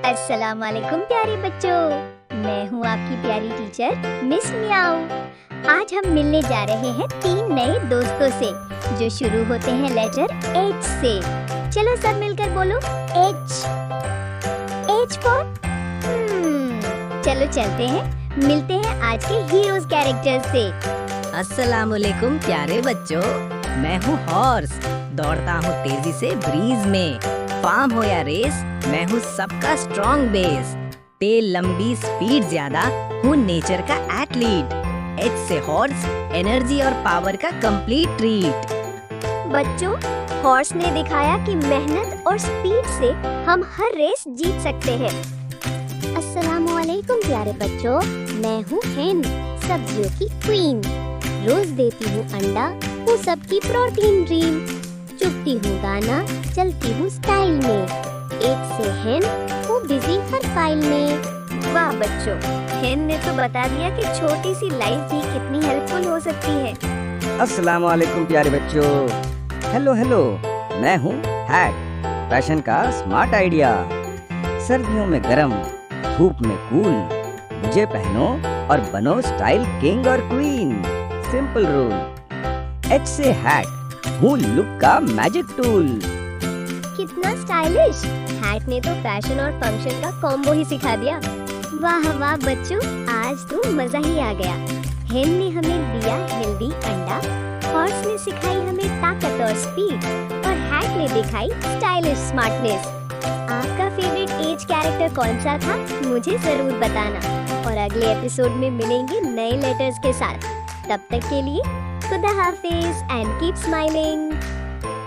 अस्सलाम वालेकुम प्यारे बच्चों, मैं हूँ आपकी प्यारी टीचर मिस मियाऊ। आज हम मिलने जा रहे हैं 3 नए दोस्तों से जो शुरू होते हैं लेटर H से। चलो सब मिलकर बोलो H। H फॉर चलो चलते हैं, मिलते हैं आज के हीरोज कैरेक्टर से। अस्सलाम वालेकुम प्यारे बच्चों, मैं हूँ हॉर्स, दौड़ता हूँ तेजी से ब्रीज में। फार्म हो या रेस, मैं हूँ सबका स्ट्रॉन्ग बेस। टेल लंबी स्पीड ज्यादा, हूँ नेचर का एथलीट। एच से हॉर्स, एनर्जी और पावर का कंप्लीट ट्रीट। बच्चों, हॉर्स ने दिखाया कि मेहनत और स्पीड से हम हर रेस जीत सकते हैं। अस्सलामुअलैकुम प्यारे बच्चों, मैं हूँ हेन, सब्जियों की क्वीन। रोज देती हूँ अंडा, हूँ सबकी प्रोटीन ड्रीम। चुगती हूँ गाना, चलती हूँ स्टाइल में। एक से हेन, हूँ बिजी हर फाइल में। वाह बच्चों, हेन ने तो बता दिया कि छोटी सी लाइफ भी कितनी हेल्पफुल हो सकती है। अस्सलाम वालेकुम प्यारे बच्चों। हेलो हेलो, मैं हूँ हैट, फैशन का स्मार्ट आइडिया। सर्दियों में गरम, धूप में कूल, मुझे पहनो और बनो स्टाइल किंग और क्वीन। सिंपल रूल, एच से हैट, हूँ लुक का मैजिक टूल। कितना स्टाइलिश! हैट ने तो फैशन और फंक्शन का कॉम्बो ही सिखा दिया। वाह वाह बच्चों, आज तो मजा ही आ गया। हेन ने हमें दिया हेल्दी अंडा, हॉर्स ने सिखाई हमें ताकत और स्पीड, और हैट ने दिखाई स्टाइलिश स्मार्टनेस। आपका फेवरेट एज कैरेक्टर कौन सा था, मुझे जरूर बताना। और अगले एपिसोड में मिलेंगे नए लेटर्स के साथ। तब तक के लिए खुदा हाफिज एंड कीप स्माइलिंग।